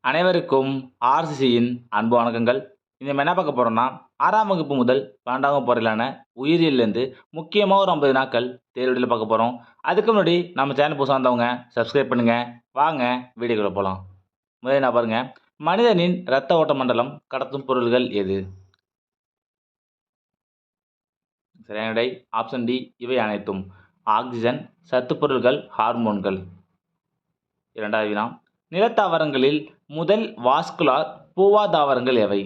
அனைவருக்கும் ஆர்சிசியின் அன்பு வணக்கங்கள். இந்த நம்ம என்ன பார்க்க போறோம்னா, 6ஆம் வகுப்பு முதல் 12ஆம் வகுப்பு வரையிலான உயிரியல்லேருந்து முக்கியமா ஒரு 50 வினாக்கள் தேர்வுல பார்க்க போறோம். அதுக்கு முன்னாடி நம்ம சேனல் புதுசா வந்தவங்க சப்ஸ்கிரைப் பண்ணுங்க. வாங்க வீடியோக்குள்ள போலாம். முதல்ல என்ன பாருங்க, மனிதனின் இரத்த ஓட்ட மண்டலம் கடத்தும் பொருள்கள் எது? சரியான விடை ஆப்ஷன் டி இவை அனைத்தும். ஆக்ஸிஜன், சத்துப் பொருள்கள், ஹார்மோன்கள். இரண்டாவது வினா, நிலத்தாவரங்களில் முதல் வாஸ்குலார் பூவாதாவரங்கள் எவை?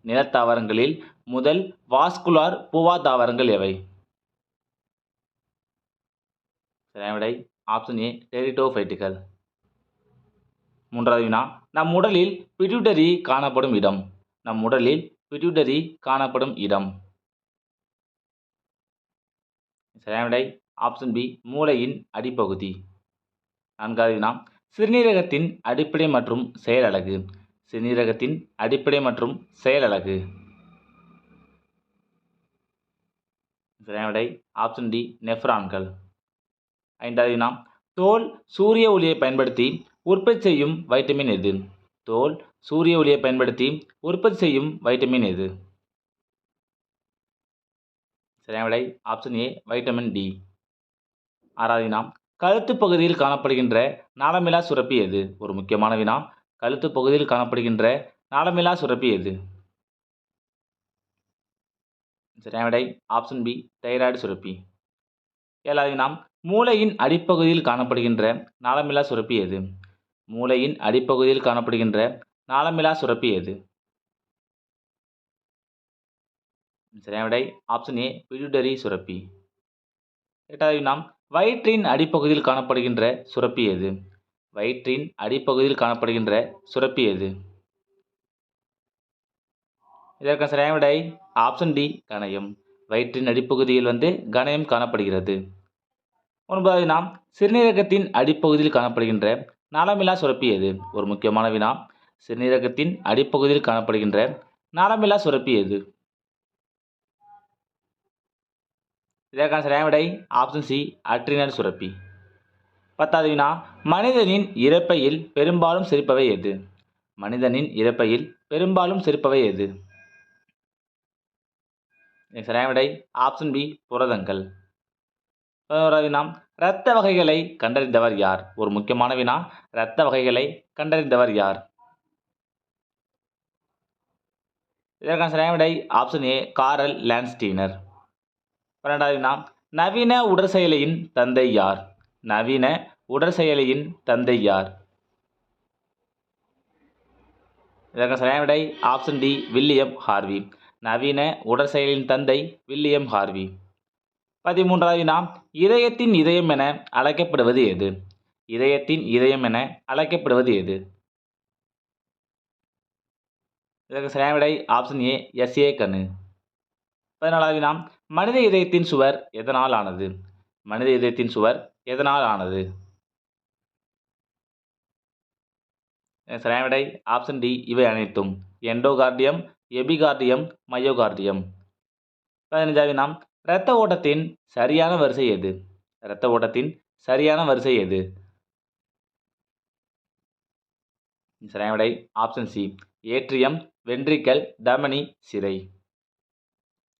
நிலத்தாவரங்களில் முதல் வாஸ்குலார் பூவாதாவரங்கள் எவை? சரியான விடை ஆப்ஷன் ஏ டெரிடோஃபைட்டுகள். மூன்றாவது வினா, நம் உடலில் பிட்யூட்டரி காணப்படும் இடம். நம் உடலில் பிட்யூட்டரி காணப்படும் இடம். சரியான விடை ஆப்ஷன் பி மூளையின் அடிப்பகுதி. நான்காவது வினா, சிறுநீரகத்தின் அடிப்படை மற்றும் செயலழகு. சிறுநீரகத்தின் அடிப்படை மற்றும் செயலழகு. சரியான விடை ஆப்ஷன் டி நெஃப்ரான்கள். ஐந்தாவது வினா, தோல் சூரிய ஒளியை பயன்படுத்தி உற்பத்தி செய்யும் வைட்டமின் எது? தோல் சூரிய ஒளியை பயன்படுத்தி உற்பத்தி செய்யும் வைட்டமின் எது? சரியான விடை ஆப்ஷன் ஏ வைட்டமின் டி. ஆறாவது வினா, கழுத்து பகுதியில் காணப்படுகின்ற நாளமிலா சுரப்பி எது? ஒரு முக்கியமான வினா, கழுத்து பகுதியில் காணப்படுகின்ற நாளமிலா சுரப்பி எது? சரியான விடை ஆப்ஷன் பி தைராய்டு சுரப்பி. ஏழாவது வினா, மூளையின் அடிப்பகுதியில் காணப்படுகின்ற நாளமிலா சுரப்பி எது? மூளையின் அடிப்பகுதியில் காணப்படுகின்ற நாளமிலா சுரப்பி எது? சரியான விடை ஆப்ஷன் ஏ பிட்யூட்டரி சுரப்பி. எட்டாவது வினா, வயிற்றின் அடிப்பகுதியில் காணப்படுகின்ற சுரப்பி எது? வயிற்றின் அடிப்பகுதியில் காணப்படுகின்ற சுரப்பி எது? இதற்கு சரியான விடை ஆப்ஷன் டி கணையம். வயிற்றின் அடிப்பகுதியில் கணையம் காணப்படுகிறது. ஒன்பதாவது வினா, சிறுநீரகத்தின் அடிப்பகுதியில் காணப்படுகின்ற நாளமிலா சுரப்பி எது? ஒரு முக்கியமான வினா, சிறுநீரகத்தின் அடிப்பகுதியில் காணப்படுகின்ற நாளமிலா சுரப்பி எது? இதற்கான சரியான விடை ஆப்ஷன் சி அட்ரினல் சுரப்பி. பத்தாவது வினா, மனிதனின் இரைப்பையில் பெரும்பாலும் சிரிப்பவை எது? மனிதனின் இரைப்பையில் பெரும்பாலும் சிரிப்பவை எது? சரியான விடை ஆப்ஷன் பி புரதங்கள். 11வது வினா, இரத்த வகைகளை கண்டறிந்தவர் யார்? ஒரு முக்கியமான வினா, இரத்த வகைகளை கண்டறிந்தவர் யார்? இதற்கான சரியான விடை ஆப்ஷன் ஏ காரல் லான்ஸ்டீனர். 12வது வினா, நவீன உடற்செயலியின் தந்தை யார்? நவீன உடற்செயலியின் தந்தை யார்? இதற்கான சரியான விடை ஆப்ஷன் டி வில்லியம் ஹார்வி. நவீன உடற்செயலின் தந்தை வில்லியம் ஹார்வி. 13வது வினா, இதயத்தின் இதயம் என அழைக்கப்படுவது எது? இதயத்தின் இதயம் என அழைக்கப்படுவது எது? இதற்கு சரியான விடை ஆப்ஷன் ஏ எஸ்ஏ கணு. 14வது வினா, மனித இதயத்தின் சுவர் எதனால் ஆனது? மனித இதயத்தின் சுவர் எதனால் ஆனது? சரியான விடை ஆப்ஷன் டி இவை அனைத்தும். Endocardium, epicardium, myocardium. 15வது வினா, இரத்த ஓட்டத்தின் சரியான வரிசை எது? இரத்த ஓட்டத்தின் சரியான வரிசை எது? சரியான விடை ஆப்ஷன் சி ஏட்ரியம், வென்ட்ரிக்கல், தமனி, சிரை.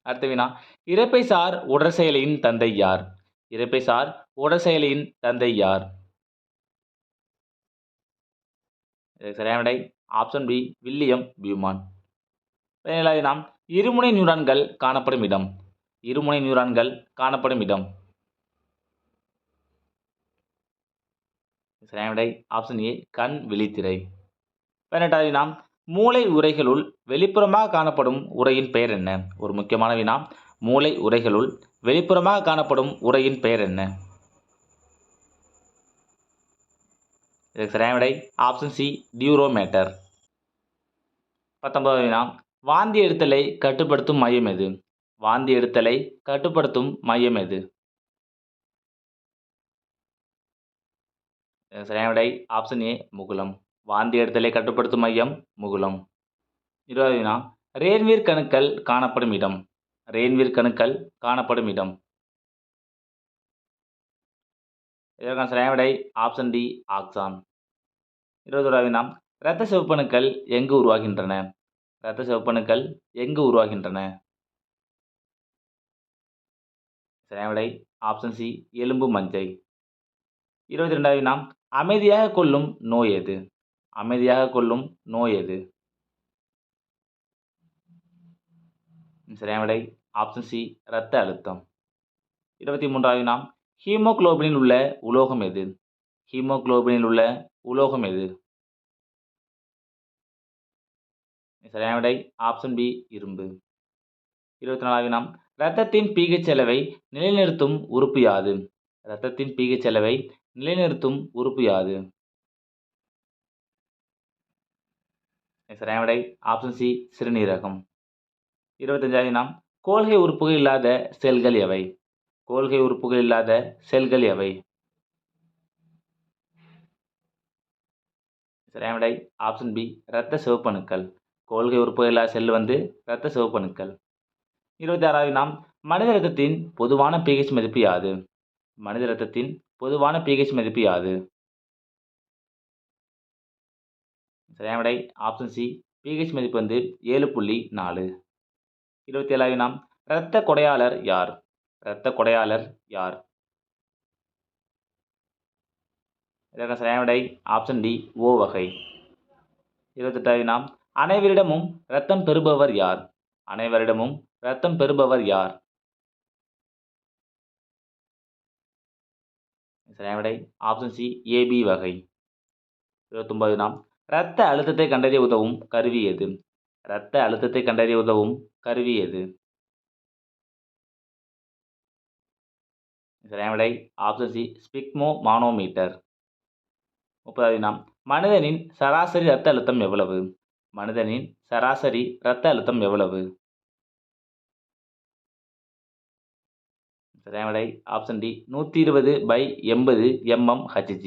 அடுத்த வினா, இரைப்பைசார் உடற்செயலியின் தந்தை யார்? இரைப்பைசார் உடற்செயலியின் தந்தை யார்? சரியான விடை ஆப்ஷன் பி வில்லியம் பியூமான். 17வது வினா, இருமுனை நியூரான்கள் காணப்படும் இடம். இருமுனை நியூரான்கள் காணப்படும் இடம். சரியான விடை ஆப்ஷன் ஏ கண் விழித்திரை. 18வது வினா, மூளை உறைகளுள் வெளிப்புறமாக காணப்படும் உறையின் பெயர் என்ன? ஒரு முக்கியமான வினா, மூளை உறைகளுள் வெளிப்புறமாக காணப்படும் உறையின் பெயர் என்ன? இதற்கு சரியான விடை ஆப்ஷன் சி டியூரோமேட்டர். 19வது வினா, வாந்தி எடுத்தலை கட்டுப்படுத்தும் மையம் எது? வாந்தி எடுத்தலை கட்டுப்படுத்தும் மையம் எது? சரியான விடை ஆப்ஷன் ஏ முகுளம். வாந்தி எடுத்தலை கட்டுப்படுத்தும் மையம் முகுளம். 20வது வினா, ரேன்வீர் கணுக்கள் காணப்படும் இடம். ரேன்வீர் கணுக்கள் காணப்படும் இடம். இதற்கான சரியான விடை ஆப்ஷன் டி ஆக்சான். 21வது வினா, இரத்த சிவப்பணுக்கள் எங்கு உருவாகின்றன? இரத்த சிவப்பணுக்கள் எங்கு உருவாகின்றன? சரியான விடை ஆப்ஷன் சி எலும்பு மஞ்சை. 22வது வினா அமைதியாக கொல்லும் நோய் எது? அமைதியாக கொல்லும் நோய் எது? சரியான விடை ஆப்ஷன் சி இரத்த அழுத்தம். 23வது வினா ஹீமோகுளோபினில் உள்ள உலோகம் எது? ஹீமோகுளோபினில் உள்ள உலோகம் எது? சரியான விடை ஆப்ஷன் பி இரும்பு. 24வது வினா இரத்தத்தின் pH அளவை நிலைநிறுத்தும் உறுப்பு யாது? இரத்தத்தின் pH அளவை நிலைநிறுத்தும் உறுப்பு யாது? சரியான விடை ஆப்ஷன் சி சிறுநீரகம். 25வது வினா கோல்கை உறுப்புகள் இல்லாத செல்கள் எவை? கோல்கை உறுப்புகள் இல்லாத செல்கள் எவை? சரியான விடை ஆப்ஷன் பி இரத்த சிவப்பணுக்கள். கோல்கை உறுப்புகள் இல்லாத செல் வந்து இரத்த சிவப்பணுக்கள். 26வது வினா மனித இரத்தத்தின் பொதுவான pH மதிப்பு யாது? மனித இரத்தத்தின் பொதுவான pH மதிப்பு யாது? சரியான விடை ஆப்ஷன் சி pH மதிப்பு வந்து 7.4. 27வது வினா இரத்த கொடையாளர் யார்? இரத்த கொடையாளர் யார்? இதற்கான சரியான விடை ஆப்ஷன் டி ஓ வகை. 28வது வினா அனைவரிடமும் இரத்தம் பெறுபவர் யார்? அனைவரிடமும் இரத்தம் பெறுபவர் யார்? சரியான விடை ஆப்ஷன் சி ஏபி வகை. 29வது வினா இரத்த அழுத்தத்தை கண்டறிய உதவும் கருவி எது? இரத்த அழுத்தத்தை கண்டறிய உதவும் கருவி எது? சரியான விடை ஆப்ஷன் சி ஸ்பிக்மோ மானோமீட்டர். 30வது வினா மனிதனின் சராசரி இரத்த அழுத்தம் எவ்வளவு? மனிதனின் சராசரி இரத்த அழுத்தம் எவ்வளவு? சரியான விடை ஆப்ஷன் டி 120/80 mmHg.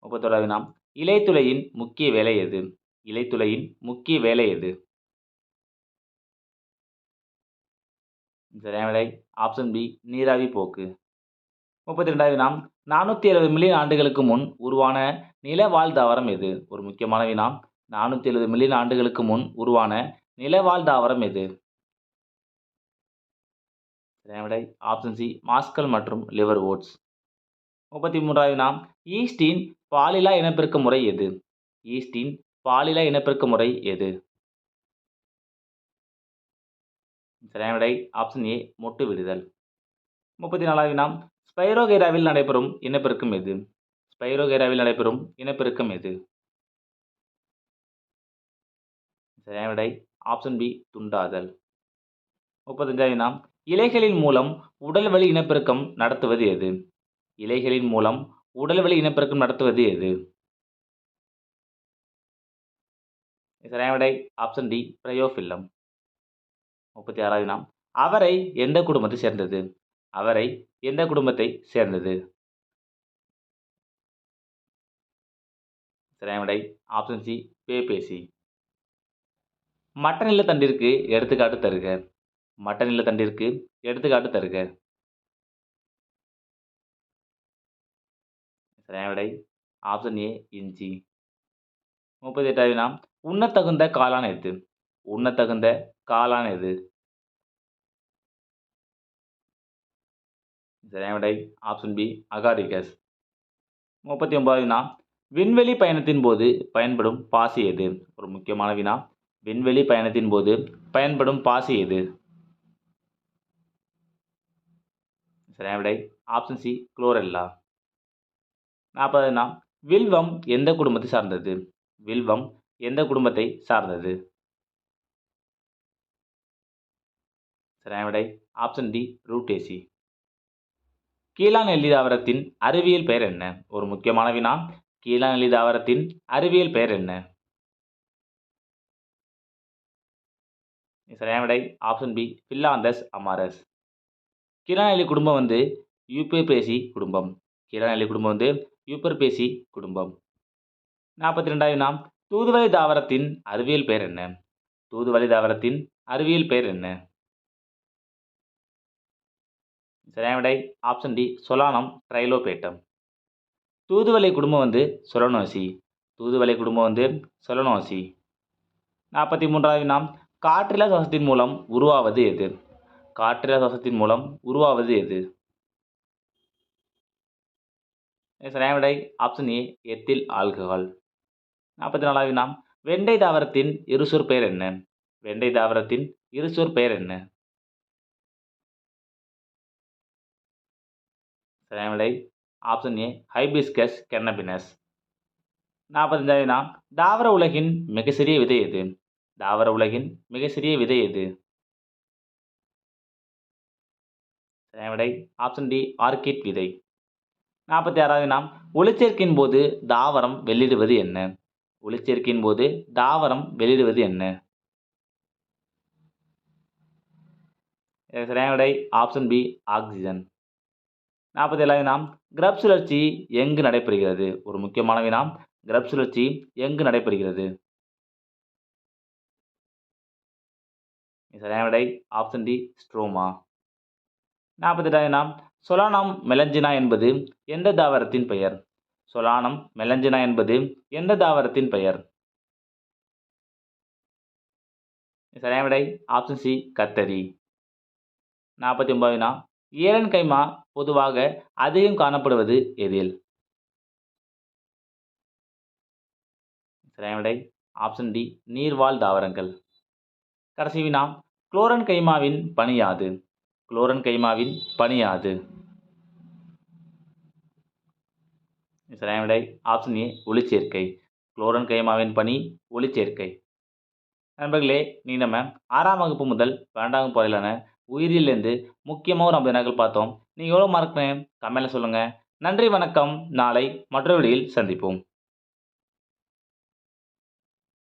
31வது வினா இலைத்துளையின் முக்கிய வேலை எது? இலைத்துளையின் முக்கிய வேலை எது? சரியான விடை ஆப்ஷன் பி நீராவி போக்கு. 32வது வினா 470 மில்லியன் ஆண்டுகளுக்கு முன் உருவான நிலவாழ் தாவரம் எது? ஒரு முக்கியமான வினா 470 மில்லியன் ஆண்டுகளுக்கு முன் உருவான நிலவாழ் தாவரம் எது? சரியான விடை ஆப்ஷன் சி மாஸ்கல் மற்றும் லிவர் ஓட்ஸ். 33வது வினா ஈஸ்டின் பாலிலா இனப்பெருக்க முறை எது? ஈஸ்டின் பாலிலா இனப்பெருக்க முறை எது? சரியான விடை ஆப்ஷன் ஏ மொட்டு விடுதல். 34வது வினா ஸ்பைரோகைராவில் நடைபெறும் இனப்பெருக்கம் எது? ஸ்பைரோகைராவில் நடைபெறும் இனப்பெருக்கம் எது? சரியான விடை ஆப்ஷன் பி துண்டாதல். 35வது வினா இலைகளின் மூலம் உடல்வழி இனப்பெருக்கம் நடத்துவது எது? இலைகளின் மூலம் உடல்வழி இனப்பெருக்கம் நடத்துவது எது? சரியான விடை ஆப்ஷன் டி பிரயோஃபில்லம். 36வது வினா அவரை எந்த குடும்பத்தை சேர்ந்தது? அவரை எந்த குடும்பத்தை சேர்ந்தது? சரியான விடை ஆப்ஷன் சி பேபேசி. மட்ட நிலத்தண்டிற்கு எடுத்துக்காட்டு தருக. மட்ட நிலத்தண்டிற்கு எடுத்துக்காட்டு தருக. சரியான விடை ஆப்ஷன் ஏ இஞ்சி. 38வது வினா உண்ணத்தகுந்த காளான் எது? உண்ணத்தகுந்த காளான் எது? சரியான விடை ஆப்ஷன் பி அகாரிகஸ். 39வது வினா விண்வெளி பயணத்தின் போது பயன்படும் பாசி எது? ஒரு முக்கியமான வினா விண்வெளி பயணத்தின் போது பயன்படும் பாசி எது? சரியான விடை ஆப்ஷன் சி குளோரெல்லா. 40வது வினா வில்வம் எந்த குடும்பத்தை சார்ந்தது? வில்வம் எந்த குடும்பத்தை சார்ந்தது? சரியான விடை ஆப்ஷன் டி ரூட்டேசி. கீழாநெல்லி தாவரத்தின் அறிவியல் பெயர் என்ன? ஒரு முக்கியமான வினா கீழாநெல்லி தாவரத்தின் அறிவியல் பெயர் என்ன? சரியான விடை ஆப்ஷன் பி பில்லாந்தஸ் அமாரஸ். கீழாநெல்லி குடும்பம் வந்து யூப்பேசி குடும்பம். கீழாநெல்லி குடும்பம் வந்து யூப்பர்பேசி குடும்பம். 42வது வினா தூதுவளை தாவரத்தின் அறிவியல் பெயர் என்ன? தூதுவளை தாவரத்தின் அறிவியல் பெயர் என்ன? சரியான விடை ஆப்ஷன் டி சொலானம் ட்ரைலோபேட்டம். தூதுவளை குடும்பம் வந்து சொலனோசி. தூதுவளை குடும்பம் வந்து சொலனோசி. 43வது வினா, காற்றில்லா சுவாசத்தின் மூலம் உருவாவது எது? காற்றில்லா சுவாசத்தின் மூலம் உருவாவது எது? சரியான விடை ஆப்ஷன் ஏ எத்தில் ஆல்கஹால். 44வது வினா, வெண்டை தாவரத்தின் இருசொற் பெயர் என்ன? வெண்டை தாவரத்தின் இருசொற் பெயர் என்ன? சரியான விடை ஆப்ஷன் ஏ ஹைபிஸ்கஸ் கென்னபினஸ். 45வது வினா, தாவர உலகின் மிகச்சிறிய விதை எது? தாவர உலகின் மிகச்சிறிய விதை எது? சரியான விடை ஆப்ஷன் டி ஆர்கிட் விதை. 46வது வினா, ஒளிச்சேர்க்கையின் போது தாவரம் வெளியிடுவது என்ன? ஒளிச்சேர்க்கையின் போது தாவரம் வெளியிடுவது என்ன? சரியான விடை ஆப்ஷன் பி ஆக்சிஜன். 47வது வினா, கிரப் சுழற்சி எங்கு நடைபெறுகிறது? ஒரு முக்கியமான வினா, கிரப் சுழற்சி எங்கு நடைபெறுகிறது? சரியான விடை ஆப்ஷன் டி ஸ்ட்ரோமா. 48வது வினா, சொலானம் மெலஞ்சினா என்பது எந்த தாவரத்தின் பெயர்? சொலானம் மெலஞ்சினா என்பது எந்த தாவரத்தின் பெயர்? சரியான விடை ஆப்ஷன் சி கத்தரி. 49வது வினா, ஏலன் கைமா பொதுவாக அதிகம் காணப்படுவது எதில்? சரியான விடை ஆப்ஷன் டி நீர்வாழ் தாவரங்கள். கடைசி வினா, குளோரன் கைமாவின் பணி யாது? குளோரன் கைமாவின் பணி யாது? சரியான விடை ஆப்ஷன் ஏ ஒளிச்சேர்க்கை. குளோரன் கைமாவின் பணி ஒளிச்சேர்க்கை. நண்பர்களே, நீ நம்ம 6ஆம் வகுப்பு முதல் 12ஆம் வகுப்பு வரையிலான உயிரியல்லேருந்து முக்கியமாக ஒரு 50 வினாக்கள் பார்த்தோம். நீங்கள் எவ்வளோ மார்க்னு கமெண்ட்ல சொல்லுங்கள். நன்றி, வணக்கம். நாளை மற்றொரு வீடியோவில் சந்திப்போம்.